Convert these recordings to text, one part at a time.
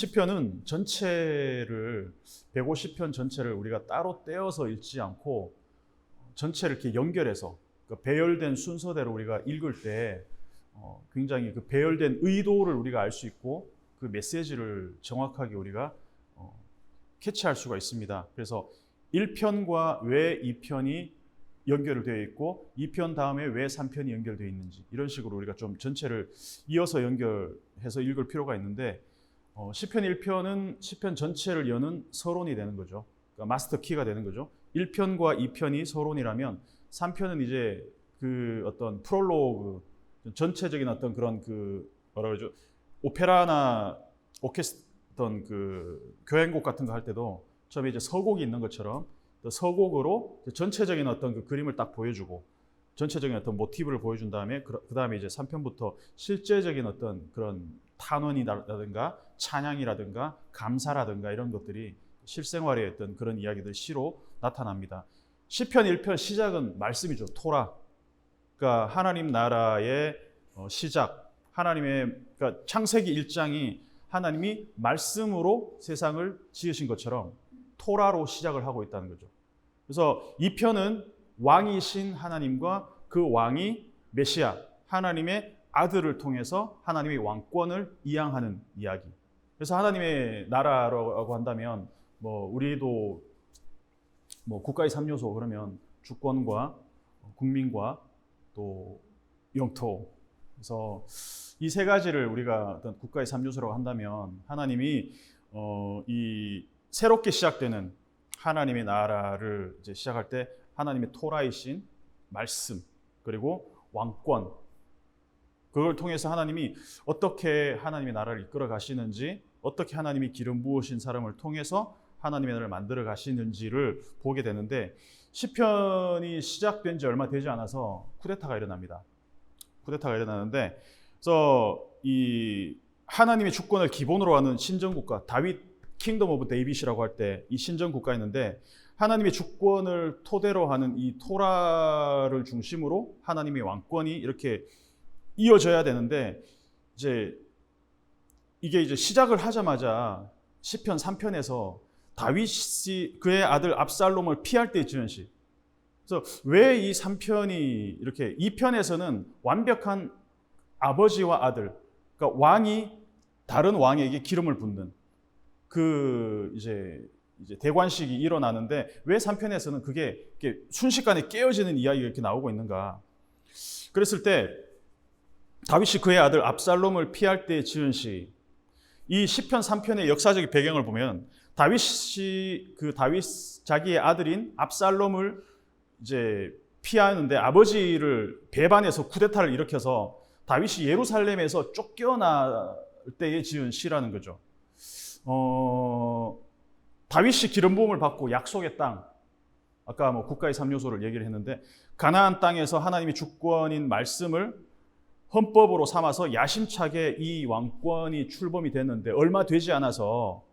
시편은 전체를 150편 전체를 우리가 따로 떼어서 읽지 않고 전체를 이렇게 연결해서 배열된 순서대로 우리가 읽을 때 굉장히 그 배열된 의도를 우리가 알 수 있고 그 메시지를 정확하게 우리가 캐치할 수가 있습니다. 그래서 1편과 왜 2편이 연결되어 있고 2편 다음에 왜 3편이 연결되어 있는지 이런 식으로 우리가 좀 전체를 이어서 연결해서 읽을 필요가 있는데 시편 1편은 시편 전체를 여는 서론이 되는 거죠. 그러니까 마스터 키가 되는 거죠. 1편과 2편이 서론이라면 3편은 이제 그 어떤 프롤로그 전체적인 어떤 그런 그 뭐라 그러죠? 오페라나 어떤 그 교향곡 같은 거 할 때도 처음에 이제 서곡이 있는 것처럼 서곡으로 전체적인 어떤 그 그림을 딱 보여주고 전체적인 어떤 모티브를 보여준 다음에 그 다음에 이제 3편부터 실제적인 어떤 그런 탄원이라든가 찬양이라든가 감사라든가 이런 것들이 실생활의 어떤 그런 이야기들 시로 나타납니다. 시편 1편 시작은 말씀이죠. 토라. 그러니까 하나님 나라의 시작. 하나님의 그러니까 창세기 1장이 하나님이 말씀으로 세상을 지으신 것처럼 토라로 시작을 하고 있다는 거죠. 그래서 2편은 왕이신 하나님과 그 왕이 메시아, 하나님의 아들을 통해서 하나님의 왕권을 이양하는 이야기. 그래서 하나님의 나라라고 한다면 우리도 국가의 3요소 그러면 주권과 국민과 또 영토. 그래서 이 세 가지를 우리가 어떤 국가의 3요소라고 한다면 하나님이 이 새롭게 시작되는 하나님의 나라를 이제 시작할 때 하나님의 토라이신 말씀 그리고 왕권 그걸 통해서 하나님이 어떻게 하나님의 나라를 이끌어 가시는지 어떻게 하나님이 기름 부으신 사람을 통해서 하나님의 나라를 만들어 가시는지를 보게 되는데 시편이 시작된 지 얼마 되지 않아서 쿠데타가 일어납니다. 쿠데타가 일어나는데 그래서 이 하나님의 주권을 기본으로 하는 신정국가 다윗 킹덤 오브 데이빗이라고 할 때 이 신정국가였는데 하나님의 주권을 토대로 하는 이 토라를 중심으로 하나님의 왕권이 이렇게 이어져야 되는데 이제 이게 이제 시작을 하자마자 시편 3편에서 다윗이 그의 아들 압살롬을 피할 때 지은 시. 그래서 왜 이 3편이 이렇게 2편에서는 완벽한 아버지와 아들, 그러니까 왕이 다른 왕에게 기름을 붓는 그 이제 대관식이 일어나는데 왜 3편에서는 그게 이렇게 순식간에 깨어지는 이야기가 이렇게 나오고 있는가? 그랬을 때 다윗이 그의 아들 압살롬을 피할 때 지은 시, 이 시편 3편의 역사적 배경을 보면 다윗이 다윗 자기의 아들인 압살롬을 이제 피하는데 아버지를 배반해서 쿠데타를 일으켜서 다윗이 예루살렘에서 쫓겨날 때에 지은 시라는 거죠. 다윗이 기름 부음을 받고 약속의 땅, 아까 국가의 3요소를 얘기를 했는데 가나안 땅에서 하나님의 주권인 말씀을 헌법으로 삼아서 야심차게 이 왕권이 출범이 됐는데 얼마 되지 않아서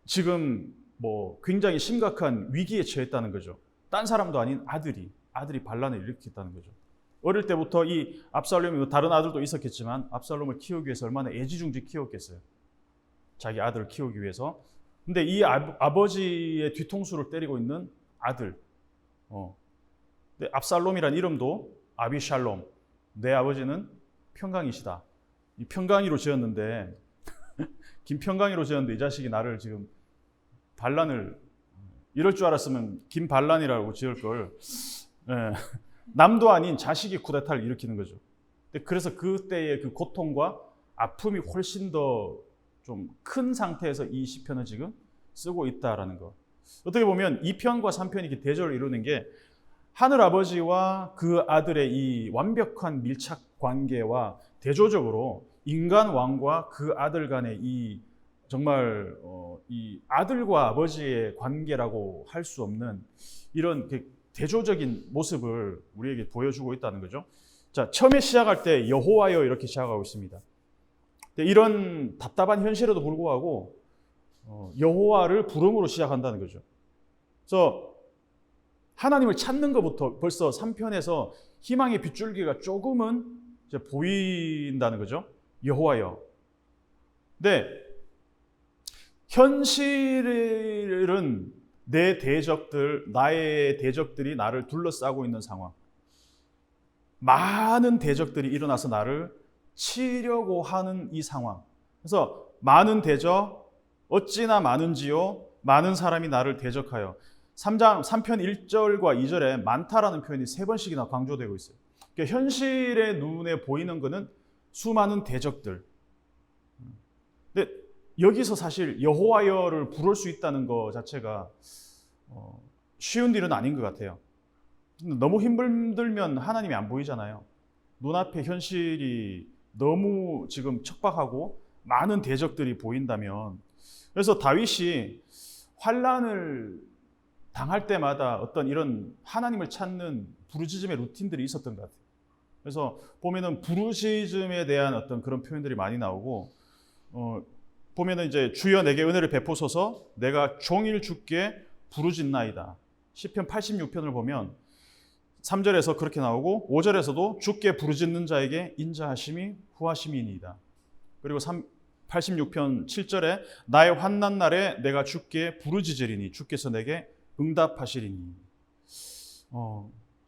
지금 굉장히 심각한 위기에 처했다는 거죠. 딴 사람도 아닌 아들이 반란을 일으켰다는 거죠. 어릴 때부터 이 압살롬이 다른 아들도 있었겠지만 압살롬을 키우기 위해서 얼마나 애지중지 키웠겠어요. 자기 아들을 키우기 위해서. 근데 이 아버지의 뒤통수를 때리고 있는 아들. 근데 압살롬이란 이름도 아비샬롬. 내 아버지는 평강이시다. 이 평강이로 지었는데 김평강이로 지었는데 이 자식이 나를 지금 반란을 이럴 줄 알았으면 김반란이라고 지을 걸. 남도 아닌 자식이 쿠데타를 일으키는 거죠. 그래서 그때의 그 고통과 아픔이 훨씬 더 좀 큰 상태에서 이 시편을 지금 쓰고 있다라는 거. 어떻게 보면 2편과 3편이 이렇게 대조를 이루는 게 하늘 아버지와 그 아들의 이 완벽한 밀착 관계와 대조적으로 인간 왕과 그 아들 간의 이 정말 이 아들과 아버지의 관계라고 할 수 없는 이런 대조적인 모습을 우리에게 보여주고 있다는 거죠. 자, 처음에 시작할 때 여호와여 이렇게 시작하고 있습니다. 이런 답답한 현실에도 불구하고 여호와를 부름으로 시작한다는 거죠. 그래서 하나님을 찾는 것부터 벌써 3편에서 희망의 빗줄기가 조금은 이제 보인다는 거죠. 여호와여. 근데 현실은 내 대적들, 나의 대적들이 나를 둘러싸고 있는 상황. 많은 대적들이 일어나서 나를 치려고 하는 이 상황. 그래서 많은 대적, 어찌나 많은지요? 많은 사람이 나를 대적하여. 3편 1절과 2절에 많다라는 표현이 3번씩이나 강조되고 있어요. 그러니까 현실의 눈에 보이는 것은 수많은 대적들. 근데 여기서 사실 여호와여를 부를 수 있다는 것 자체가 쉬운 일은 아닌 것 같아요. 너무 힘들면 하나님이 안 보이잖아요. 눈앞에 현실이 너무 지금 척박하고 많은 대적들이 보인다면, 그래서 다윗이 환난을 당할 때마다 어떤 이런 하나님을 찾는 부르짖음의 루틴들이 있었던 것 같아요. 그래서 보면은 부르짖음에 대한 어떤 그런 표현들이 많이 나오고, 보면은 이제 주여 내게 은혜를 베푸소서 내가 종일 주께 부르짖나이다. 시편 86편을 보면 3절에서 그렇게 나오고 5절에서도 주께 부르짖는 자에게 인자하심이 후하심이니이다. 그리고 86편 7절에 나의 환난 날에 내가 주께 부르짖으리니 주께서 내게 응답하시리니.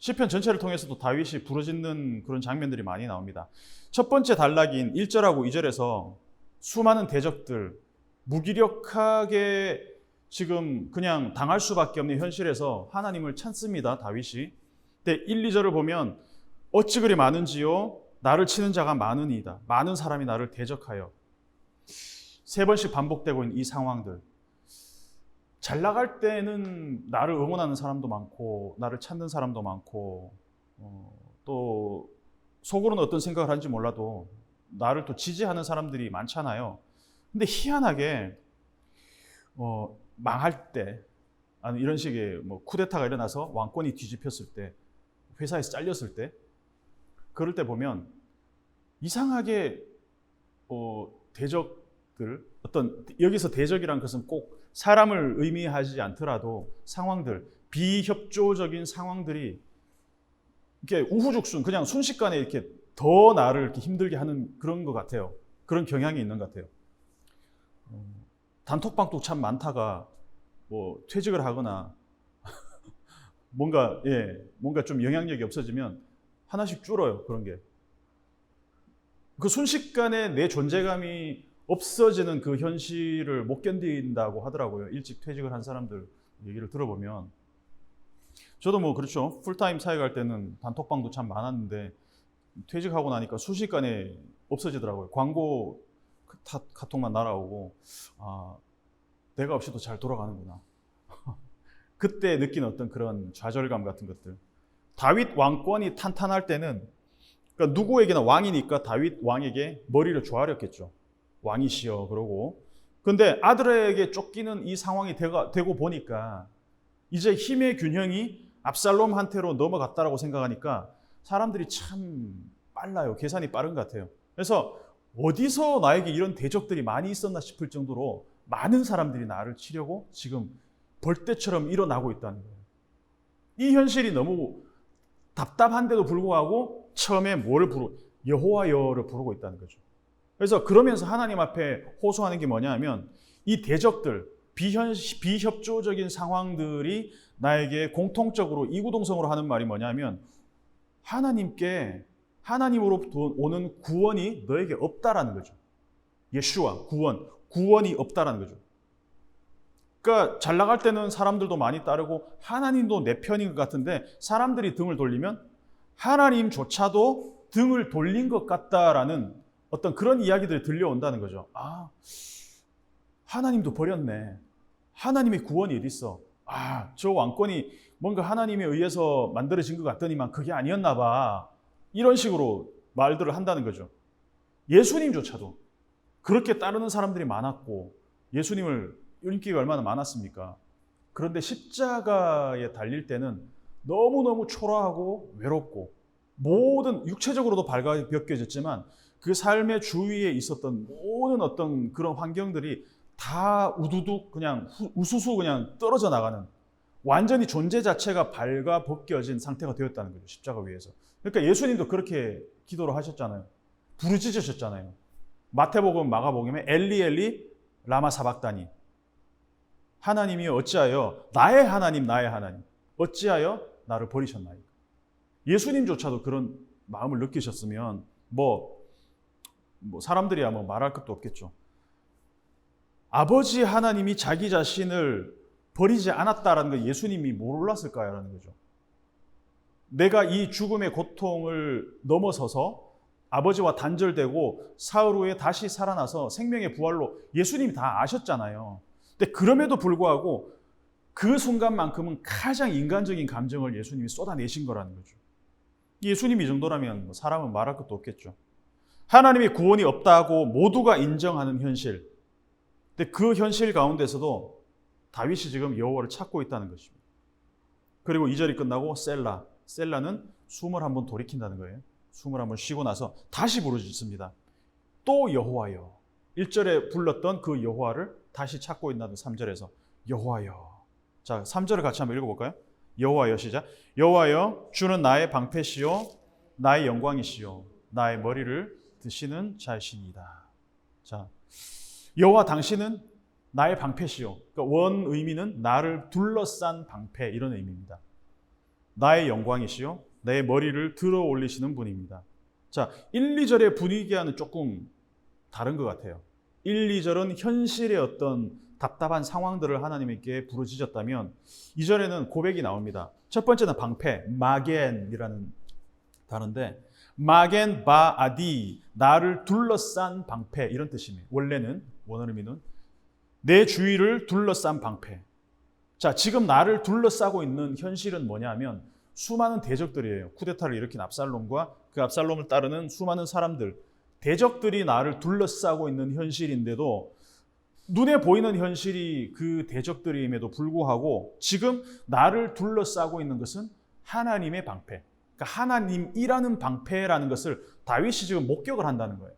시편 전체를 통해서도 다윗이 부르짖는 그런 장면들이 많이 나옵니다. 첫 번째 단락인 1절하고 2절에서 수많은 대적들, 무기력하게 지금 그냥 당할 수밖에 없는 현실에서 하나님을 찾습니다, 다윗이. 근데 1, 2절을 보면 어찌 그리 많은지요? 나를 치는 자가 많으니이다. 많은 사람이 나를 대적하여. 3번씩 반복되고 있는 이 상황들. 잘 나갈 때는 나를 응원하는 사람도 많고 나를 찾는 사람도 많고 또 속으로는 어떤 생각을 하는지 몰라도 나를 또 지지하는 사람들이 많잖아요. 근데 희한하게 망할 때, 아니 이런 식의 뭐 쿠데타가 일어나서 왕권이 뒤집혔을 때, 회사에서 잘렸을 때, 그럴 때 보면 이상하게 대적들, 어떤 여기서 대적이란 것은 꼭 사람을 의미하지 않더라도 상황들, 비협조적인 상황들이 이렇게 우후죽순 그냥 순식간에 이렇게 더 나를 이렇게 힘들게 하는 그런 것 같아요. 그런 경향이 있는 것 같아요. 단톡방도 참 많다가 뭐 퇴직을 하거나 뭔가 좀 영향력이 없어지면 하나씩 줄어요. 그런 게. 그 순식간에 내 존재감이 없어지는 그 현실을 못 견딘다고 하더라고요. 일찍 퇴직을 한 사람들 얘기를 들어보면. 저도 뭐 그렇죠. 풀타임 사회 갈 때는 단톡방도 참 많았는데 퇴직하고 나니까 순식간에 없어지더라고요. 광고 카톡만 날아오고, 내가 없이도 잘 돌아가는구나. 그때 느낀 어떤 그런 좌절감 같은 것들. 다윗 왕권이 탄탄할 때는, 그러니까 누구에게나 왕이니까 다윗 왕에게 머리를 조아렸겠죠. 왕이시여 그러고. 근데 아들에게 쫓기는 이 상황이 되고 보니까 이제 힘의 균형이 압살롬한테로 넘어갔다라고 생각하니까 사람들이 참 빨라요. 계산이 빠른 것 같아요. 그래서 어디서 나에게 이런 대적들이 많이 있었나 싶을 정도로 많은 사람들이 나를 치려고 지금 벌떼처럼 일어나고 있다는 거예요. 이 현실이 너무 답답한데도 불구하고 처음에 여호와여를 부르고 있다는 거죠. 그래서 그러면서 하나님 앞에 호소하는 게 뭐냐 하면 이 대적들, 비협조적인 상황들이 나에게 공통적으로 이구동성으로 하는 말이 뭐냐 하면 하나님으로부터 오는 구원이 너에게 없다라는 거죠. 예슈아, 구원이 없다라는 거죠. 그러니까 잘 나갈 때는 사람들도 많이 따르고 하나님도 내 편인 것 같은데 사람들이 등을 돌리면 하나님조차도 등을 돌린 것 같다라는 어떤 그런 이야기들이 들려온다는 거죠. 하나님도 버렸네. 하나님의 구원이 어디 있어? 저 왕권이 뭔가 하나님에 의해서 만들어진 것 같더니만 그게 아니었나 봐. 이런 식으로 말들을 한다는 거죠. 예수님조차도 그렇게 따르는 사람들이 많았고 예수님을 인기가 얼마나 많았습니까? 그런데 십자가에 달릴 때는 너무너무 초라하고 외롭고 모든 육체적으로도 발가벗겨졌지만 그 삶의 주위에 있었던 모든 어떤 그런 환경들이 다 우두둑 그냥 우수수 그냥 떨어져 나가는 완전히 존재 자체가 발가벗겨진 상태가 되었다는 거죠. 십자가 위에서. 그러니까 예수님도 그렇게 기도를 하셨잖아요. 부르짖으셨잖아요. 마태복음, 마가복음에 엘리 엘리 라마 사박다니. 하나님이 어찌하여 나의 하나님 어찌하여 나를 버리셨나이까. 예수님조차도 그런 마음을 느끼셨으면 뭐 사람들이야 뭐 말할 것도 없겠죠. 아버지 하나님이 자기 자신을 버리지 않았다라는 걸 예수님이 몰랐을까요라는 거죠. 내가 이 죽음의 고통을 넘어서서 아버지와 단절되고 사흘 후에 다시 살아나서 생명의 부활로 예수님이 다 아셨잖아요. 근데 그럼에도 불구하고 그 순간만큼은 가장 인간적인 감정을 예수님이 쏟아내신 거라는 거죠. 예수님이 이 정도라면 사람은 말할 것도 없겠죠. 하나님의 구원이 없다고 모두가 인정하는 현실. 근데 그 현실 가운데서도 다윗이 지금 여호와를 찾고 있다는 것입니다. 그리고 2절이 끝나고 셀라는 숨을 한번 돌이킨다는 거예요. 숨을 한번 쉬고 나서 다시 부르짖습니다. 또 여호와여. 1절에 불렀던 그 여호와를 다시 찾고 있다는 3절에서 여호와여. 자, 3절을 같이 한번 읽어볼까요? 여호와여 시작. 여호와여 주는 나의 방패시요 나의 영광이시요 나의 머리를 드시는 자이시니이다. 자, 여호와 당신은 나의 방패시요. 그러니까 원 의미는 나를 둘러싼 방패 이런 의미입니다. 나의 영광이시요 내 머리를 들어 올리시는 분입니다. 자, 1, 2절의 분위기와는 조금 다른 것 같아요. 1, 2절은 현실의 어떤 답답한 상황들을 하나님께 부르짖었다면 2절에는 고백이 나옵니다. 첫 번째는 방패, 마겐이라는 단어인데 마겐 바아디, 나를 둘러싼 방패 이런 뜻입니다. 원래는 원어 의미는 내 주위를 둘러싼 방패. 자, 지금 나를 둘러싸고 있는 현실은 뭐냐면 수많은 대적들이에요. 쿠데타를 일으킨 압살롬과 그 압살롬을 따르는 수많은 사람들, 대적들이 나를 둘러싸고 있는 현실인데도 눈에 보이는 현실이 그 대적들임에도 불구하고 지금 나를 둘러싸고 있는 것은 하나님의 방패. 그러니까 하나님이라는 방패라는 것을 다윗이 지금 목격을 한다는 거예요.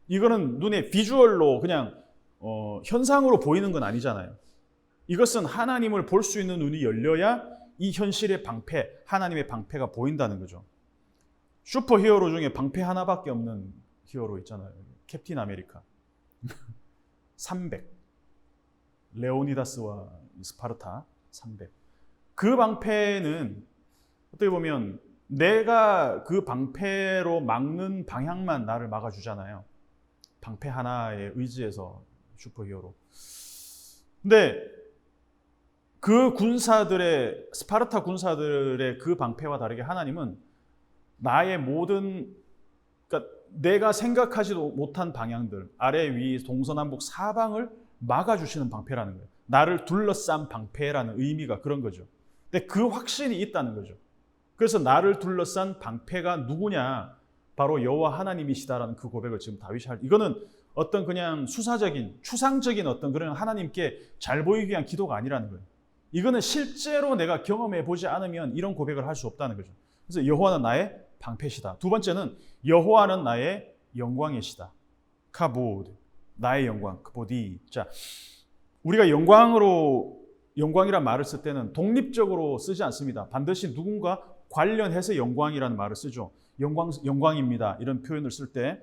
이거는 눈에 비주얼로 그냥 현상으로 보이는 건 아니잖아요. 이것은 하나님을 볼 수 있는 눈이 열려야 이 현실의 방패, 하나님의 방패가 보인다는 거죠. 슈퍼 히어로 중에 방패 하나밖에 없는 히어로 있잖아요. 캡틴 아메리카. 300. 레오니다스와 스파르타 300. 그 방패는 어떻게 보면 내가 그 방패로 막는 방향만 나를 막아주잖아요. 방패 하나에 의지해서 슈퍼히어로. 근데 그 군사들의 스파르타 군사들의 그 방패와 다르게 하나님은 나의 모든 그러니까 내가 생각하지도 못한 방향들 아래 위 동서남북 사방을 막아주시는 방패라는 거예요. 나를 둘러싼 방패라는 의미가 그런 거죠. 근데 그 확신이 있다는 거죠. 그래서 나를 둘러싼 방패가 누구냐? 바로 여호와 하나님이시다라는 그 고백을 지금 다윗이 이거는 어떤 그냥 수사적인 추상적인 어떤 그런 하나님께 잘 보이기 위한 기도가 아니라는 거예요. 이거는 실제로 내가 경험해 보지 않으면 이런 고백을 할 수 없다는 거죠. 그래서 여호와는 나의 방패시다. 두 번째는 여호와는 나의 영광이시다. 카보드, 나의 영광, 크보디. 자, 우리가 영광이란 말을 쓸 때는 독립적으로 쓰지 않습니다. 반드시 누군가 관련해서 영광이라는 말을 쓰죠. 영광입니다. 이런 표현을 쓸 때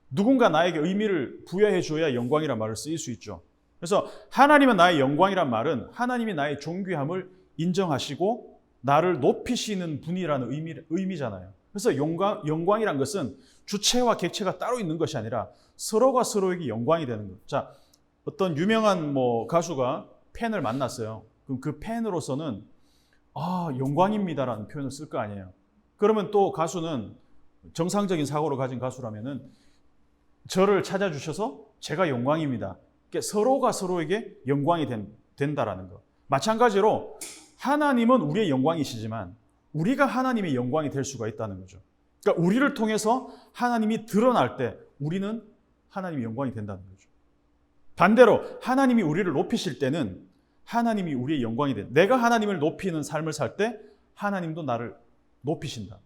누군가 나에게 의미를 부여해 줘야 영광이란 말을 쓰일 수 있죠. 그래서 하나님은 나의 영광이란 말은 하나님이 나의 존귀함을 인정하시고 나를 높이시는 분이라는 의미잖아요. 그래서 영광이란 것은 주체와 객체가 따로 있는 것이 아니라 서로가 서로에게 영광이 되는 것. 자, 어떤 유명한 가수가 팬을 만났어요. 그럼 그 팬으로서는 영광입니다라는 표현을 쓸 거 아니에요. 그러면 또 가수는 정상적인 사고를 가진 가수라면은 저를 찾아주셔서 제가 영광입니다. 그러니까 서로가 서로에게 영광이 된다라는 것. 마찬가지로 하나님은 우리의 영광이시지만 우리가 하나님의 영광이 될 수가 있다는 거죠. 그러니까 우리를 통해서 하나님이 드러날 때 우리는 하나님의 영광이 된다는 거죠. 반대로 하나님이 우리를 높이실 때는 하나님이 우리의 영광이 된. 내가 하나님을 높이는 삶을 살 때 하나님도 나를 높이신다.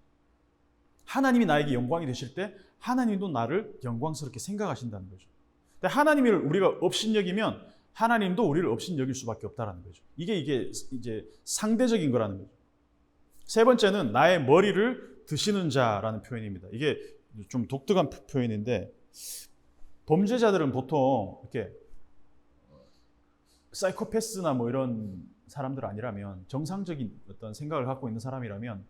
하나님이 나에게 영광이 되실 때 하나님도 나를 영광스럽게 생각하신다는 거죠. 근데 하나님을 우리가 업신여기면 하나님도 우리를 업신여길 수밖에 없다는 거죠. 이게 이제 상대적인 거라는 거죠. 세 번째는 나의 머리를 드시는 자라는 표현입니다. 이게 좀 독특한 표현인데 범죄자들은 보통 이렇게 사이코패스나 뭐 이런 사람들 아니라면, 정상적인 어떤 생각을 갖고 있는 사람이라면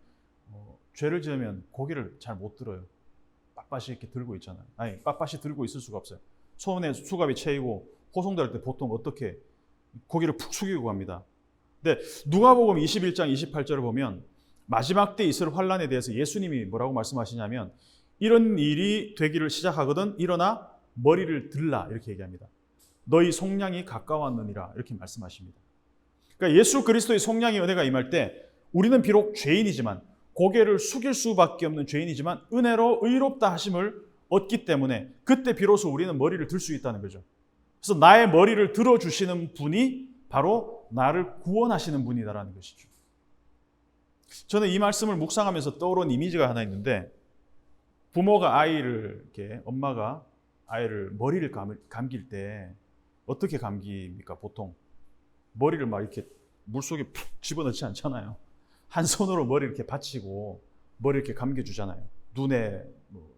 죄를 지으면 고개를 잘 못 들어요. 빳빳이 이렇게 들고 있잖아요. 아니, 빳빳이 들고 있을 수가 없어요. 손에 수갑이 채이고 호송될 때 보통 어떻게 고개를 푹 숙이고 갑니다. 근데 누가복음 21장 28절을 보면 마지막 때 있을 환란에 대해서 예수님이 뭐라고 말씀하시냐면, 이런 일이 되기를 시작하거든 일어나 머리를 들라, 이렇게 얘기합니다. 너희 속량이 가까웠느니라, 이렇게 말씀하십니다. 그러니까 예수 그리스도의 속량의 은혜가 임할 때 우리는 비록 죄인이지만, 고개를 숙일 수밖에 없는 죄인이지만 은혜로 의롭다 하심을 얻기 때문에 그때 비로소 우리는 머리를 들 수 있다는 거죠. 그래서 나의 머리를 들어주시는 분이 바로 나를 구원하시는 분이다라는 것이죠. 저는 이 말씀을 묵상하면서 떠오른 이미지가 하나 있는데, 부모가 아이를 이렇게, 엄마가 아이를 머리를 감길 때 어떻게 감깁니까? 보통 머리를 막 이렇게 물속에 푹 집어넣지 않잖아요. 한 손으로 머리를 이렇게 받치고 머리를 이렇게 감겨주잖아요. 눈에 뭐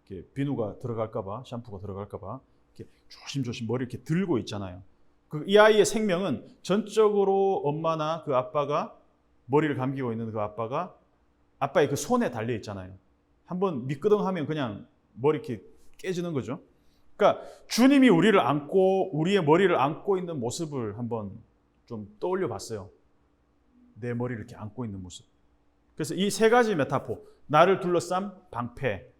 이렇게 비누가 들어갈까봐, 샴푸가 들어갈까봐 이렇게 조심조심 머리를 이렇게 들고 있잖아요. 이 아이의 생명은 전적으로 엄마나 그 아빠가, 머리를 감기고 있는 그 아빠가, 아빠의 그 손에 달려 있잖아요. 한번 미끄덩하면 그냥 머리 이렇게 깨지는 거죠. 그러니까 주님이 우리를 안고, 우리의 머리를 안고 있는 모습을 한번 좀 떠올려 봤어요. 내 머리를 이렇게 안고 있는 모습. 그래서 이 세 가지 메타포, 나를 둘러싼 방패,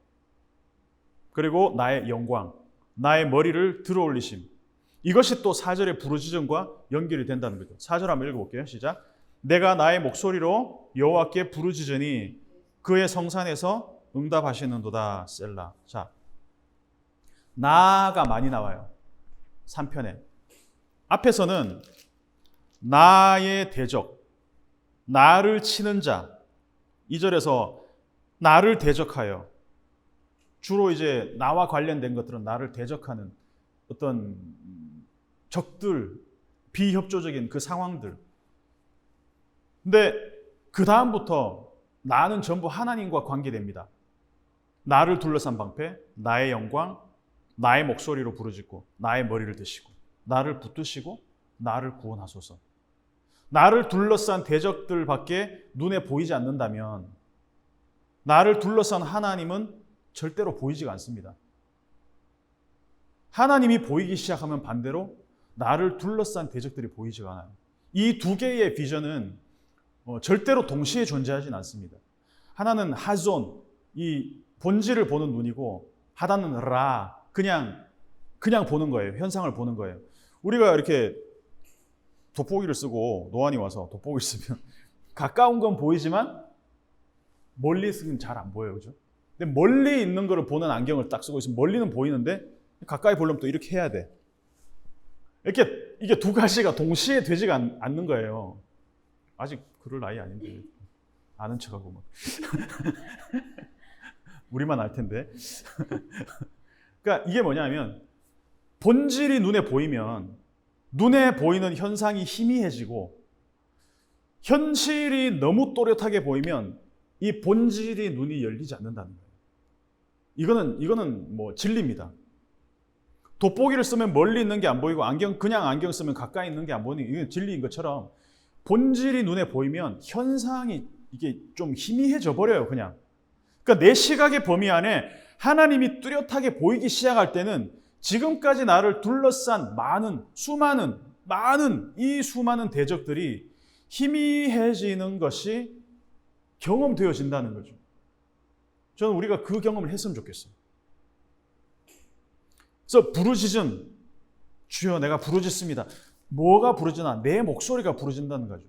그리고 나의 영광, 나의 머리를 들어올리심, 이것이 또 4절의 부르짖음과 연결이 된다는 거죠. 4절 한번 읽어볼게요. 시작. 내가 나의 목소리로 여호와께 부르짖으니 그의 성산에서 응답하시는도다. 셀라. 자, 나가 많이 나와요. 3편에. 앞에서는 나의 대적, 나를 치는 자, 2절에서 나를 대적하여, 주로 이제 나와 관련된 것들은 나를 대적하는 어떤 적들, 비협조적인 그 상황들. 근데 그 다음부터 나는 전부 하나님과 관계됩니다. 나를 둘러싼 방패, 나의 영광, 나의 목소리로 부르짖고 나의 머리를 드시고 나를 붙드시고 나를 구원하소서. 나를 둘러싼 대적들밖에 눈에 보이지 않는다면 나를 둘러싼 하나님은 절대로 보이지가 않습니다. 하나님이 보이기 시작하면 반대로 나를 둘러싼 대적들이 보이지가 않아요. 이 두 개의 비전은 절대로 동시에 존재하진 않습니다. 하나는 하존, 이 본질을 보는 눈이고, 하나는 라, 그냥 보는 거예요. 현상을 보는 거예요. 우리가 이렇게 돋보기를 쓰고 노안이 와서 돋보기를 쓰면 가까운 건 보이지만 멀리 있으면 잘 안 보여요. 그죠? 근데 멀리 있는 거를 보는 안경을 딱 쓰고 있으면 멀리는 보이는데 가까이 보려면 또 이렇게 해야 돼. 이게 두 가지가 동시에 되지가 않는 거예요. 아직 그럴 나이 아닌데 아는 척하고 막 우리만 알 텐데. 그러니까 이게 뭐냐면, 본질이 눈에 보이면 눈에 보이는 현상이 희미해지고, 현실이 너무 또렷하게 보이면 이 본질이 눈이 열리지 않는다는 거예요. 이거는 뭐 진리입니다. 돋보기를 쓰면 멀리 있는 게 안 보이고 그냥 안경 쓰면 가까이 있는 게 안 보이는 게 이건 진리인 것처럼, 본질이 눈에 보이면 현상이 이게 좀 희미해져 버려요, 그냥. 그러니까 내 시각의 범위 안에 하나님이 뚜렷하게 보이기 시작할 때는 지금까지 나를 둘러싼 수많은 대적들이 희미해지는 것이 경험되어진다는 거죠. 저는 우리가 그 경험을 했으면 좋겠어요. 그래서 부르짖음, 주여 내가 부르짖습니다. 뭐가 부르짖나? 내 목소리가 부르짖는다는 거죠.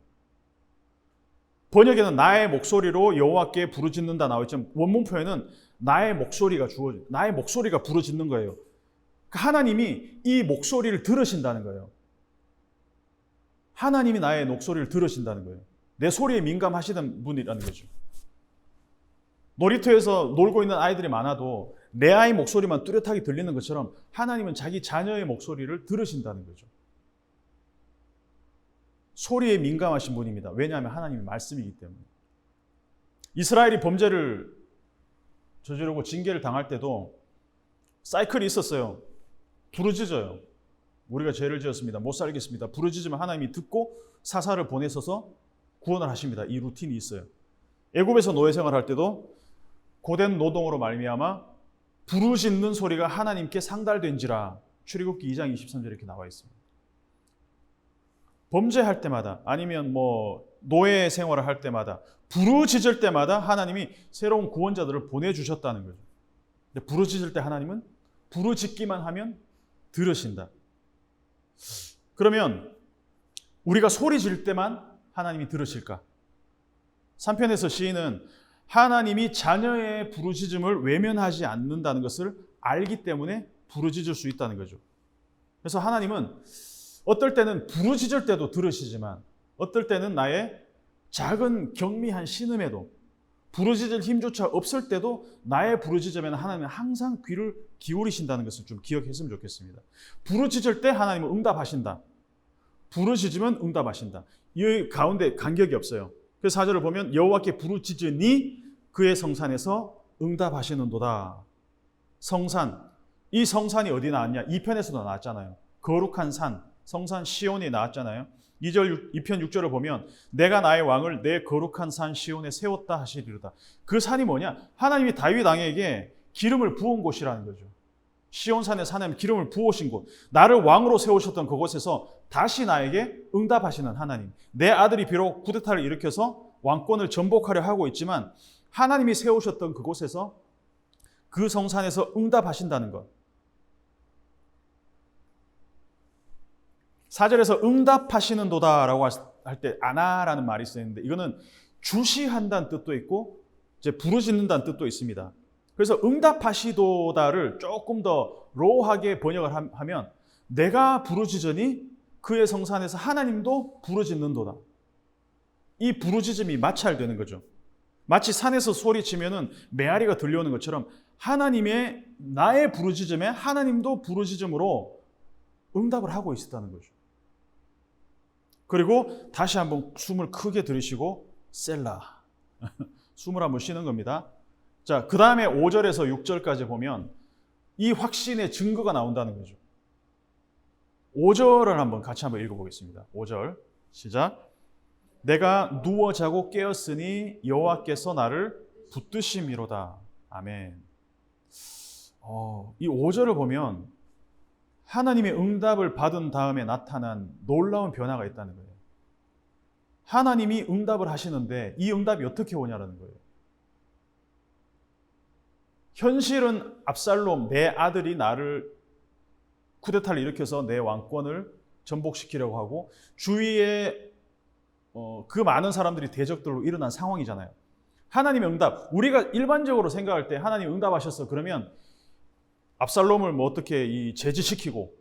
번역에는 나의 목소리로 여호와께 부르짖는다 나와있지만 원문 표현은 나의 목소리가 나의 목소리가 부르짖는 거예요. 하나님이 이 목소리를 들으신다는 거예요. 하나님이 나의 목소리를 들으신다는 거예요. 내 소리에 민감하시는 분이라는 거죠. 놀이터에서 놀고 있는 아이들이 많아도 내 아이 목소리만 뚜렷하게 들리는 것처럼 하나님은 자기 자녀의 목소리를 들으신다는 거죠. 소리에 민감하신 분입니다. 왜냐하면 하나님의 말씀이기 때문에. 이스라엘이 범죄를 저지르고 징계를 당할 때도 사이클이 있었어요. 부르짖어요. 우리가 죄를 지었습니다. 못 살겠습니다. 부르짖으면 하나님이 듣고 사사를 보내셔서 구원을 하십니다. 이 루틴이 있어요. 애굽에서 노예 생활할 때도 고된 노동으로 말미암아 부르짖는 소리가 하나님께 상달된지라 출애굽기 2장 23절에 이렇게 나와 있습니다. 범죄할 때마다 아니면 노예 생활을 할 때마다 부르짖을 때마다 하나님이 새로운 구원자들을 보내주셨다는 거죠. 근데 부르짖을 때 하나님은 부르짖기만 하면 들으신다. 그러면 우리가 소리 질 때만 하나님이 들으실까? 3편에서 시인은 하나님이 자녀의 부르짖음을 외면하지 않는다는 것을 알기 때문에 부르짖을 수 있다는 거죠. 그래서 하나님은 어떨 때는 부르짖을 때도 들으시지만 어떨 때는 나의 작은 경미한 신음에도 부르짖을 힘조차 없을 때도 나의 부르짖음에는 하나님은 항상 귀를 기울이신다는 것을 좀 기억했으면 좋겠습니다. 부르짖을 때 하나님은 응답하신다. 부르짖으면 응답하신다. 이 가운데 간격이 없어요. 그래서 4절을 보면 여호와께 부르짖으니 그의 성산에서 응답하시는도다. 성산, 이 성산이 어디 나왔냐? 2편에서도 나왔잖아요. 거룩한 산, 성산 시온이 나왔잖아요. 2편 6절을 보면 내가 나의 왕을 내 거룩한 산 시온에 세웠다 하시리로다. 그 산이 뭐냐? 하나님이 다윗 왕에게 기름을 부은 곳이라는 거죠. 시온산에 하나님 기름을 부으신 곳, 나를 왕으로 세우셨던 그곳에서 다시 나에게 응답하시는 하나님. 내 아들이 비록 쿠데타를 일으켜서 왕권을 전복하려 하고 있지만 하나님이 세우셨던 그곳에서 그 성산에서 응답하신다는 것. 4절에서 응답하시는도다라고 할 때 아나라는 말이 쓰였는데 이거는 주시한다는 뜻도 있고 이제 부르짖는다는 뜻도 있습니다. 그래서 응답하시도다를 조금 더 로우하게 번역을 하면 내가 부르짖으니 그의 성산에서 하나님도 부르짖는도다. 이 부르짖음이 마찰되는 거죠. 마치 산에서 소리치면은 메아리가 들려오는 것처럼 하나님의 나의 부르짖음에 하나님도 부르짖음으로 응답을 하고 있었다는 거죠. 그리고 다시 한번 숨을 크게 들이쉬고 셀라. 숨을 한번 쉬는 겁니다. 자, 그 다음에 5절에서 6절까지 보면 이 확신의 증거가 나온다는 거죠. 5절을 한번 같이 한번 읽어보겠습니다. 5절 시작. 내가 누워 자고 깨었으니 여호와께서 나를 붙드심이로다. 아멘. 이 5절을 보면 하나님의 응답을 받은 다음에 나타난 놀라운 변화가 있다는 거예요. 하나님이 응답을 하시는데 이 응답이 어떻게 오냐라는 거예요. 현실은 압살롬, 내 아들이 나를 쿠데타를 일으켜서 내 왕권을 전복시키려고 하고 주위에 그 많은 사람들이 대적들로 일어난 상황이잖아요. 하나님의 응답, 우리가 일반적으로 생각할 때 하나님 응답하셨어 그러면 압살롬을 어떻게 제지시키고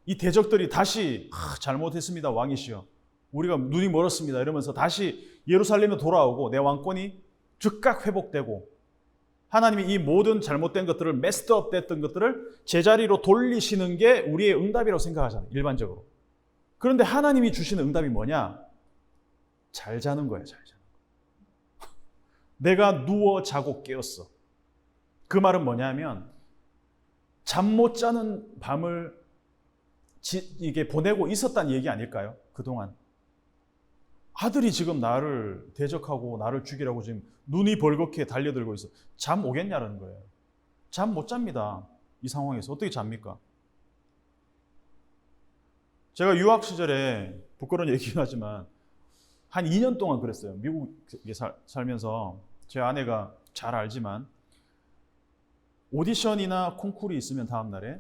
이 대적들이 다시 잘못했습니다 왕이시여 우리가 눈이 멀었습니다 이러면서 다시 예루살렘에 돌아오고 내 왕권이 즉각 회복되고 하나님이 이 모든 잘못된 것들을 메스드업 됐던 것들을 제자리로 돌리시는 게 우리의 응답이라고 생각하잖아요 일반적으로. 그런데 하나님이 주시는 응답이 뭐냐? 잘 자는 거예요. 잘 자는 거. 내가 누워 자고 깨었어. 그 말은 뭐냐면 잠 못 자는 밤을 이게 보내고 있었다는 얘기 아닐까요? 그동안. 아들이 지금 나를 대적하고 나를 죽이라고 지금 눈이 벌겋게 달려들고 있어. 잠 오겠냐라는 거예요. 잠 못 잡니다. 이 상황에서. 어떻게 잡니까? 제가 유학 시절에 부끄러운 얘기긴 하지만 한 2년 동안 그랬어요. 미국에 살면서 제 아내가 잘 알지만 오디션이나 콩쿠르이 있으면 다음 날에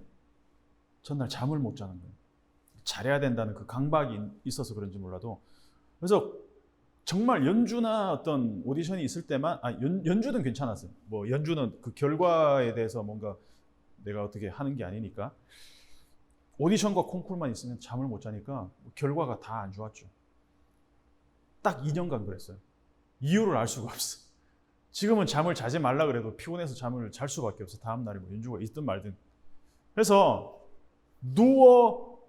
전날 잠을 못 자는 거예요. 잘해야 된다는 그 강박이 있어서 그런지 몰라도 그래서 정말 연주나 어떤 오디션이 있을 때만 연주는 괜찮았어요. 연주는 그 결과에 대해서 뭔가 내가 어떻게 하는 게 아니니까 오디션과 콩쿠르만 있으면 잠을 못 자니까 결과가 다 안 좋았죠. 딱 2년간 그랬어요. 이유를 알 수가 없어. 지금은 잠을 자지 말라 그래도 피곤해서 잠을 잘 수밖에 없어. 다음 날에 연주가 있든 말든. 그래서 누워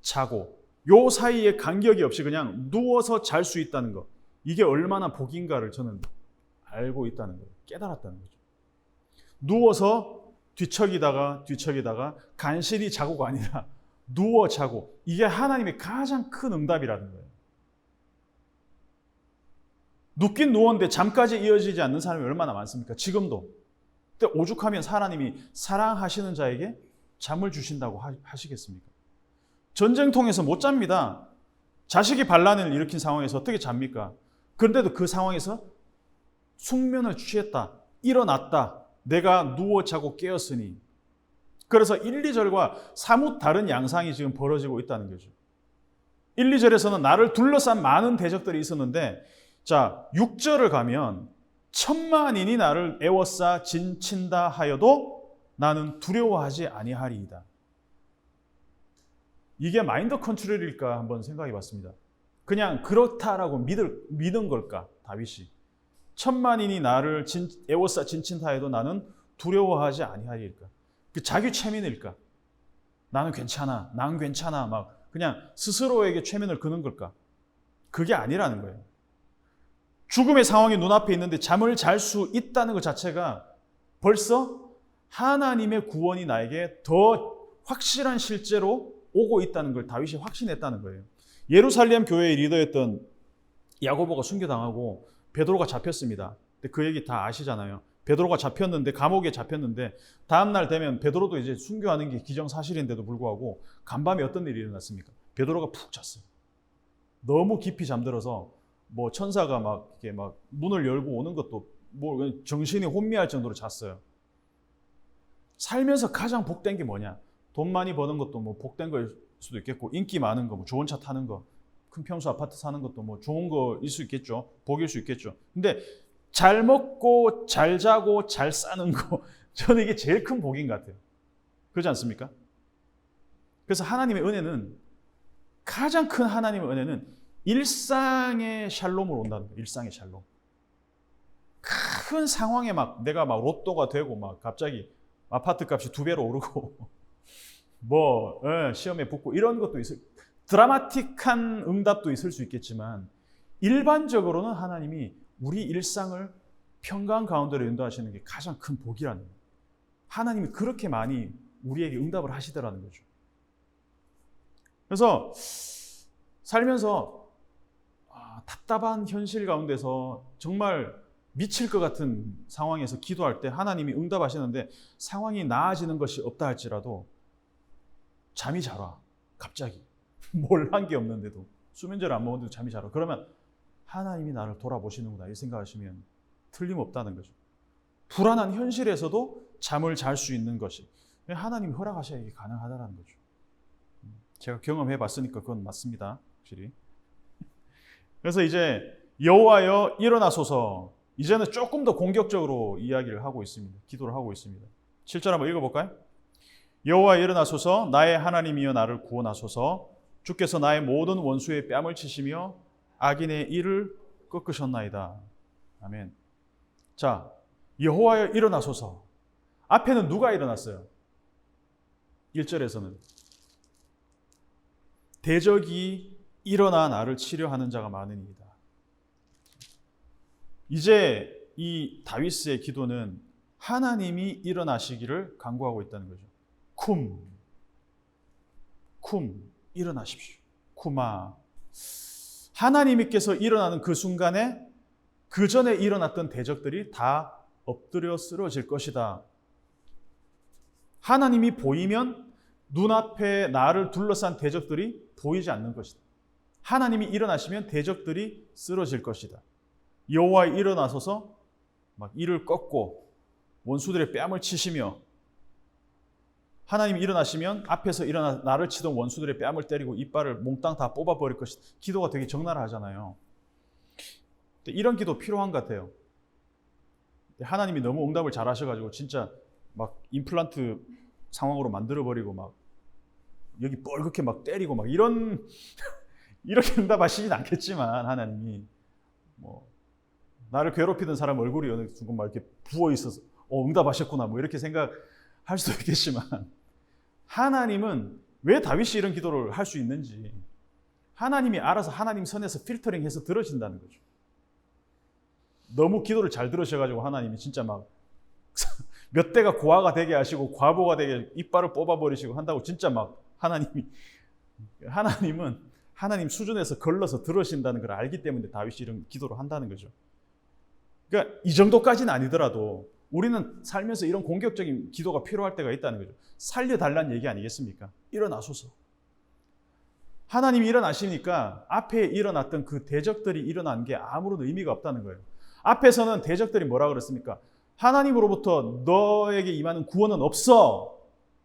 자고 요 사이에 간격이 없이 그냥 누워서 잘 수 있다는 것. 이게 얼마나 복인가를 저는 알고 있다는 거예요. 깨달았다는 거죠. 누워서 뒤척이다가 간신히 자고가 아니라 누워 자고. 이게 하나님의 가장 큰 응답이라는 거예요. 눕긴 누웠는데 잠까지 이어지지 않는 사람이 얼마나 많습니까? 지금도. 근데 오죽하면 하나님이 사랑하시는 자에게 잠을 주신다고 하시겠습니까? 전쟁통에서 못 잡니다. 자식이 반란을 일으킨 상황에서 어떻게 잡니까? 그런데도 그 상황에서 숙면을 취했다. 일어났다. 내가 누워 자고 깨었으니. 그래서 1, 2절과 사뭇 다른 양상이 지금 벌어지고 있다는 거죠. 1, 2절에서는 나를 둘러싼 많은 대적들이 있었는데, 자, 6절을 가면 천만인이 나를 애워싸 진친다 하여도 나는 두려워하지 아니하리이다. 이게 마인드 컨트롤일까 한번 생각해 봤습니다. 그냥 그렇다라고 믿은 걸까, 다윗이? 천만인이 나를 애워싸 진친다 해도 나는 두려워하지 아니하리일까? 그 자기 최면일까? 나는 괜찮아, 난 괜찮아, 막 그냥 스스로에게 최면을 그는 걸까? 그게 아니라는 거예요. 죽음의 상황이 눈앞에 있는데 잠을 잘 수 있다는 것 자체가 벌써 하나님의 구원이 나에게 더 확실한 실제로 오고 있다는 걸 다윗이 확신했다는 거예요. 예루살렘 교회의 리더였던 야고보가 순교당하고 베드로가 잡혔습니다. 근데 그 얘기 다 아시잖아요. 베드로가 잡혔는데, 감옥에 잡혔는데 다음날 되면 베드로도 이제 순교하는 게 기정사실인데도 불구하고 간밤에 어떤 일이 일어났습니까? 베드로가 푹 잤어요. 너무 깊이 잠들어서 뭐 천사가 막 이렇게 막 문을 열고 오는 것도 뭐 정신이 혼미할 정도로 잤어요. 살면서 가장 복된 게 뭐냐? 돈 많이 버는 것도 뭐 복된 거일 수도 있겠고, 인기 많은 거, 뭐 좋은 차 타는 거, 큰 평수 아파트 사는 것도 뭐 좋은 거일 수 있겠죠. 복일 수 있겠죠. 근데 잘 먹고 잘 자고 잘 싸는 거, 저는 이게 제일 큰 복인 것 같아요. 그렇지 않습니까? 그래서 하나님의 은혜는, 가장 큰 하나님의 은혜는 일상의 샬롬으로 온다는 거예요. 일상의 샬롬. 큰 상황에 막 내가 막 로또가 되고 막 갑자기 아파트 값이 2배로 오르고 뭐 시험에 붙고 이런 것도 있을, 드라마틱한 응답도 있을 수 있겠지만 일반적으로는 하나님이 우리 일상을 평강 가운데로 인도하시는 게 가장 큰 복이라는 거예요. 하나님이 그렇게 많이 우리에게 응답을 하시더라는 거죠. 그래서 살면서 답답한 현실 가운데서 정말 미칠 것 같은 상황에서 기도할 때 하나님이 응답하시는데 상황이 나아지는 것이 없다 할지라도 잠이 잘 와. 갑자기. 뭘 한 게 없는데도. 수면제를 안 먹었는데도 잠이 잘 와. 그러면 하나님이 나를 돌아보시는구나 이 생각하시면 틀림없다는 거죠. 불안한 현실에서도 잠을 잘 수 있는 것이 하나님이 허락하셔야 이게 가능하다는 거죠. 제가 경험해 봤으니까 그건 맞습니다. 확실히. 그래서 이제 여호와여 일어나소서, 이제는 조금 더 공격적으로 이야기를 하고 있습니다. 기도를 하고 있습니다. 7절 한번 읽어볼까요? 여호와여 일어나소서, 나의 하나님이여 나를 구원하소서. 주께서 나의 모든 원수의 뺨을 치시며 악인의 이를 꺾으셨나이다. 아멘. 자, 여호와여 일어나소서. 앞에는 누가 일어났어요? 1절에서는 대적이 일어나 나를 치려하는 자가 많으니이다. 이제 이 다윗의 기도는 하나님이 일어나시기를 간구하고 있다는 거죠. 쿰, 일어나십시오. 쿠마. 하나님께서 일어나는 그 순간에 그 전에 일어났던 대적들이 다 엎드려 쓰러질 것이다. 하나님이 보이면 눈앞에 나를 둘러싼 대적들이 보이지 않는 것이다. 하나님이 일어나시면 대적들이 쓰러질 것이다. 여호와 일어나소서 막 이를 꺾고 원수들의 뺨을 치시며, 하나님이 일어나시면 앞에서 일어나 나를 치던 원수들의 뺨을 때리고 이빨을 몽땅 다 뽑아버릴 것이다. 기도가 되게 적나라하잖아요. 이런 기도 필요한 것 같아요. 하나님이 너무 응답을 잘 하셔가지고 진짜 막 임플란트 상황으로 만들어버리고 막 여기 뻘겋게 막 때리고 막 이렇게 응답하시진 않겠지만, 하나님이 뭐 나를 괴롭히던 사람 얼굴이 어느 순간 막 이렇게 부어 있어서 응답하셨구나 뭐 이렇게 생각할 수도 있겠지만, 하나님은 왜 다윗이 이런 기도를 할 수 있는지 하나님이 알아서 하나님 선에서 필터링해서 들으신다는 거죠. 너무 기도를 잘 들으셔가지고 하나님이 진짜 막 몇 대가 고아가 되게 하시고 과부가 되게 이빨을 뽑아버리시고 한다고 진짜 막 하나님은 하나님 수준에서 걸러서 들으신다는 걸 알기 때문에 다윗이 이런 기도를 한다는 거죠. 그러니까 이 정도까지는 아니더라도 우리는 살면서 이런 공격적인 기도가 필요할 때가 있다는 거죠. 살려달라는 얘기 아니겠습니까? 일어나소서. 하나님이 일어나시니까 앞에 일어났던 그 대적들이 일어난 게 아무런 의미가 없다는 거예요. 앞에서는 대적들이 뭐라 그랬습니까? 하나님으로부터 너에게 임하는 구원은 없어.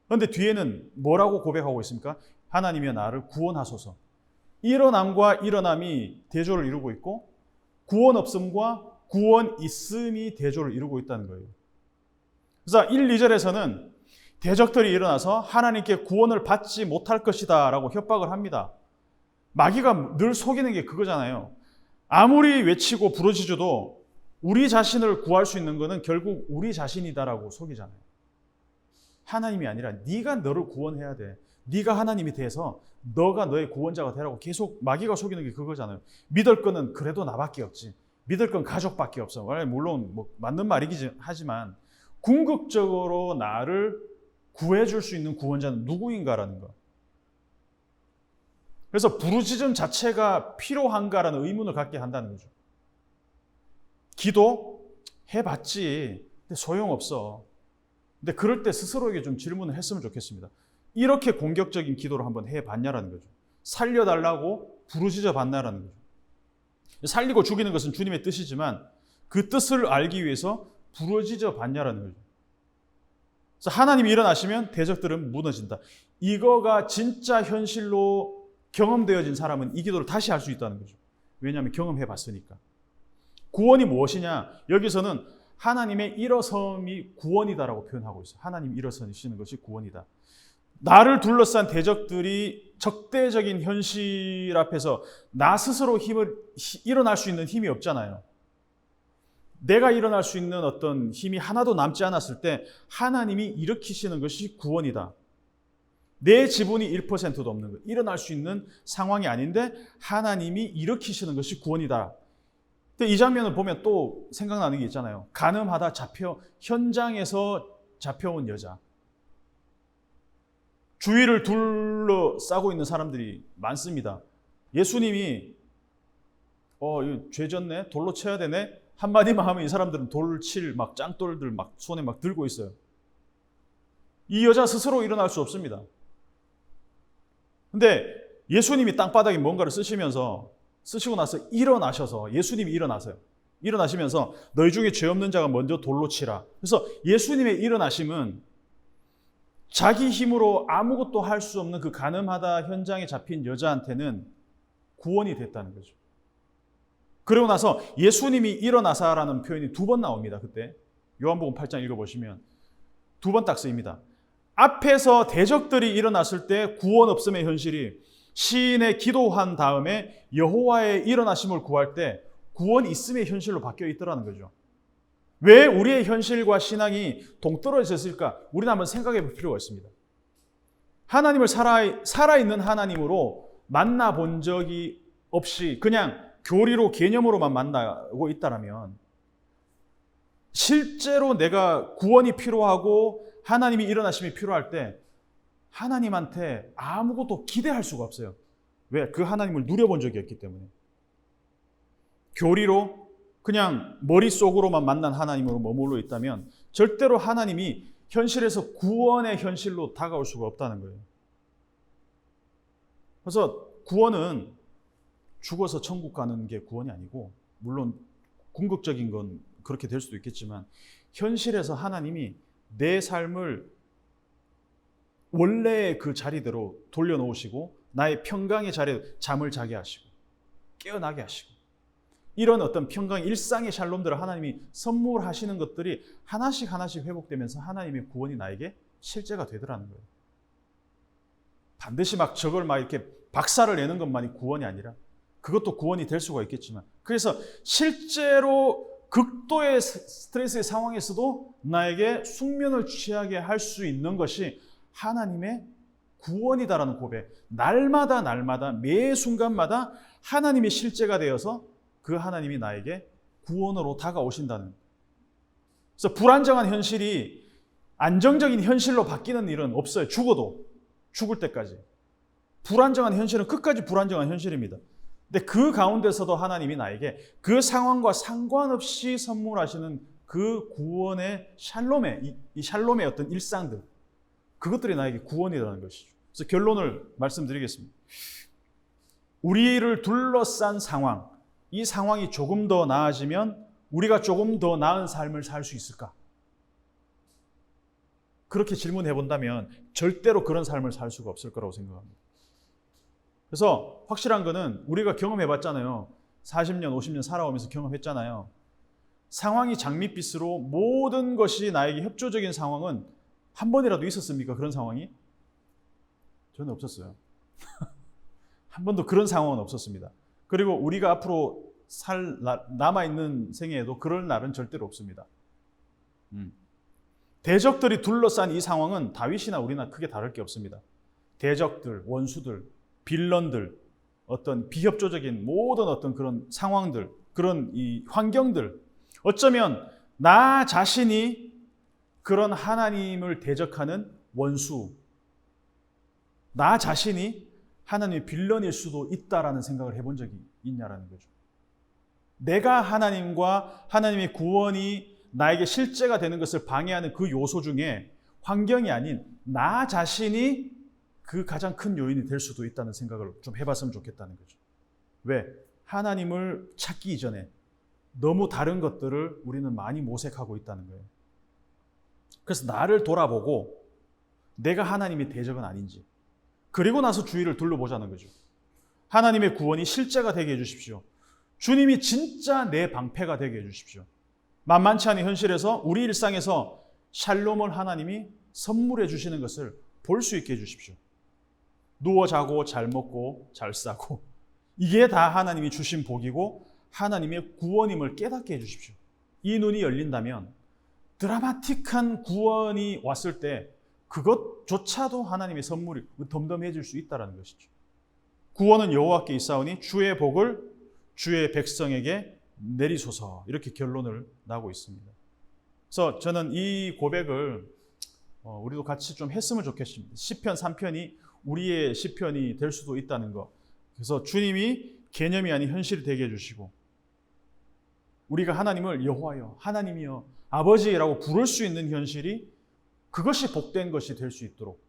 그런데 뒤에는 뭐라고 고백하고 있습니까? 하나님이여 나를 구원하소서. 일어남과 일어남이 대조를 이루고 있고 구원 없음과 구원 있음이 대조를 이루고 있다는 거예요. 그래서 1, 2절에서는 대적들이 일어나서 하나님께 구원을 받지 못할 것이다 라고 협박을 합니다. 마귀가 늘 속이는 게 그거잖아요. 아무리 외치고 부르짖어도 우리 자신을 구할 수 있는 것은 결국 우리 자신이다라고 속이잖아요. 하나님이 아니라 네가 너를 구원해야 돼. 네가 하나님이 돼서 너가 너의 구원자가 되라고 계속 마귀가 속이는 게 그거잖아요. 믿을 거는 그래도 나밖에 없지. 믿을 건 가족밖에 없어. 물론 뭐 맞는 말이긴 하지만 궁극적으로 나를 구해줄 수 있는 구원자는 누구인가라는 거. 그래서 부르짖음 자체가 필요한가라는 의문을 갖게 한다는 거죠. 기도 해봤지. 근데 소용없어. 근데 그럴 때 스스로에게 좀 질문을 했으면 좋겠습니다. 이렇게 공격적인 기도를 한번 해봤냐라는 거죠. 살려달라고 부르짖어 봤냐라는 거죠. 살리고 죽이는 것은 주님의 뜻이지만 그 뜻을 알기 위해서 부르짖어 봤냐라는 거죠. 그래서 하나님이 일어나시면 대적들은 무너진다. 이거가 진짜 현실로 경험되어진 사람은 이 기도를 다시 할 수 있다는 거죠. 왜냐하면 경험해 봤으니까. 구원이 무엇이냐? 여기서는 하나님의 일어섬이 구원이다라고 표현하고 있어요. 하나님이 일어서시는 것이 구원이다. 나를 둘러싼 대적들이 적대적인 현실 앞에서 나 스스로 일어날 수 있는 힘이 없잖아요. 내가 일어날 수 있는 어떤 힘이 하나도 남지 않았을 때 하나님이 일으키시는 것이 구원이다. 내 지분이 1%도 없는 것. 일어날 수 있는 상황이 아닌데 하나님이 일으키시는 것이 구원이다. 근데 이 장면을 보면 또 생각나는 게 있잖아요. 간음하다 현장에서 잡혀온 여자. 주위를 둘러싸고 있는 사람들이 많습니다. 예수님이 이거 죄 졌네? 돌로 쳐야 되네? 한마디만 하면 이 사람들은 돌칠 짱돌들 손에 들고 있어요. 이 여자 스스로 일어날 수 없습니다. 근데 예수님이 땅바닥에 뭔가를 쓰시고 나서 일어나셔서 예수님이 일어나세요. 일어나시면서 너희 중에 죄 없는 자가 먼저 돌로 치라. 그래서 예수님의 일어나심은 자기 힘으로 아무것도 할 수 없는 그 간음하다 현장에 잡힌 여자한테는 구원이 됐다는 거죠. 그러고 나서 예수님이 일어나사라는 표현이 2번 나옵니다. 그때 요한복음 8장 읽어보시면 2번 딱 쓰입니다. 앞에서 대적들이 일어났을 때 구원 없음의 현실이 시인의 기도한 다음에 여호와의 일어나심을 구할 때 구원 있음의 현실로 바뀌어 있더라는 거죠. 왜 우리의 현실과 신앙이 동떨어졌을까? 우리는 한번 생각해 볼 필요가 있습니다. 하나님을 살아있는 하나님으로 만나본 적이 없이 그냥 교리로 개념으로만 만나고 있다라면 실제로 내가 구원이 필요하고 하나님이 일어나심이 필요할 때 하나님한테 아무것도 기대할 수가 없어요. 왜? 그 하나님을 누려본 적이 없기 때문에. 교리로 그냥 머릿속으로만 만난 하나님으로 머물러 있다면 절대로 하나님이 현실에서 구원의 현실로 다가올 수가 없다는 거예요. 그래서 구원은 죽어서 천국 가는 게 구원이 아니고, 물론 궁극적인 건 그렇게 될 수도 있겠지만 현실에서 하나님이 내 삶을 원래의 그 자리대로 돌려놓으시고 나의 평강의 자리에 잠을 자게 하시고 깨어나게 하시고 이런 어떤 평강 일상의 샬롬들을 하나님이 선물하시는 것들이 하나씩 회복되면서 하나님의 구원이 나에게 실제가 되더라는 거예요. 반드시 저걸 이렇게 박살을 내는 것만이 구원이 아니라 그것도 구원이 될 수가 있겠지만, 그래서 실제로 극도의 스트레스의 상황에서도 나에게 숙면을 취하게 할 수 있는 것이 하나님의 구원이다라는 고백. 날마다 매 순간마다 하나님의 실제가 되어서 그 하나님이 나에게 구원으로 다가오신다는. 그래서 불안정한 현실이 안정적인 현실로 바뀌는 일은 없어요. 죽어도 죽을 때까지. 불안정한 현실은 끝까지 불안정한 현실입니다. 근데 그 가운데서도 하나님이 나에게 그 상황과 상관없이 선물하시는 그 구원의 샬롬의, 이 샬롬의 어떤 일상들, 그것들이 나에게 구원이라는 것이죠. 그래서 결론을 말씀드리겠습니다. 우리를 둘러싼 상황, 이 상황이 조금 더 나아지면 우리가 조금 더 나은 삶을 살 수 있을까? 그렇게 질문해 본다면 절대로 그런 삶을 살 수가 없을 거라고 생각합니다. 그래서 확실한 거는 우리가 경험해 봤잖아요. 40년, 50년 살아오면서 경험했잖아요. 상황이 장밋빛으로 모든 것이 나에게 협조적인 상황은 한 번이라도 있었습니까? 그런 상황이? 저는 없었어요. 한 번도 그런 상황은 없었습니다. 그리고 우리가 앞으로 남아있는 생애에도 그럴 날은 절대로 없습니다. 대적들이 둘러싼 이 상황은 다윗이나 우리나 크게 다를 게 없습니다. 대적들, 원수들, 빌런들, 어떤 비협조적인 모든 어떤 그런 상황들, 그런 이 환경들, 어쩌면 나 자신이 그런 하나님을 대적하는 원수, 나 자신이 하나님의 빌런일 수도 있다라는 생각을 해본 적이 있냐라는 거죠. 내가 하나님과 하나님의 구원이 나에게 실제가 되는 것을 방해하는 그 요소 중에 환경이 아닌 나 자신이 그 가장 큰 요인이 될 수도 있다는 생각을 좀 해봤으면 좋겠다는 거죠. 왜? 하나님을 찾기 이전에 너무 다른 것들을 우리는 많이 모색하고 있다는 거예요. 그래서 나를 돌아보고 내가 하나님의 대적은 아닌지, 그리고 나서 주위를 둘러보자는 거죠. 하나님의 구원이 실제가 되게 해주십시오. 주님이 진짜 내 방패가 되게 해주십시오. 만만치 않은 현실에서 우리 일상에서 샬롬을 하나님이 선물해 주시는 것을 볼 수 있게 해주십시오. 누워 자고 잘 먹고 잘 싸고 이게 다 하나님이 주신 복이고 하나님의 구원임을 깨닫게 해주십시오. 이 눈이 열린다면 드라마틱한 구원이 왔을 때 그것조차도 하나님의 선물이 덤덤해질 수 있다는 것이죠. 구원은 여호와께 있사오니 주의 복을 주의 백성에게 내리소서, 이렇게 결론을 나고 있습니다. 그래서 저는 이 고백을 우리도 같이 좀 했으면 좋겠습니다. 시편 3편이 우리의 시편이 될 수도 있다는 것. 그래서 주님이 개념이 아닌 현실이 되게 해주시고 우리가 하나님을 여호와여, 하나님이여, 아버지라고 부를 수 있는 현실이 그것이 복된 것이 될 수 있도록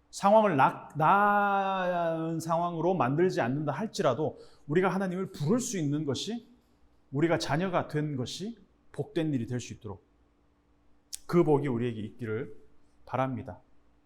상황을 나은 상황으로 만들지 않는다 할지라도 우리가 하나님을 부를 수 있는 것이, 우리가 자녀가 된 것이 복된 일이 될 수 있도록 그 복이 우리에게 있기를 바랍니다.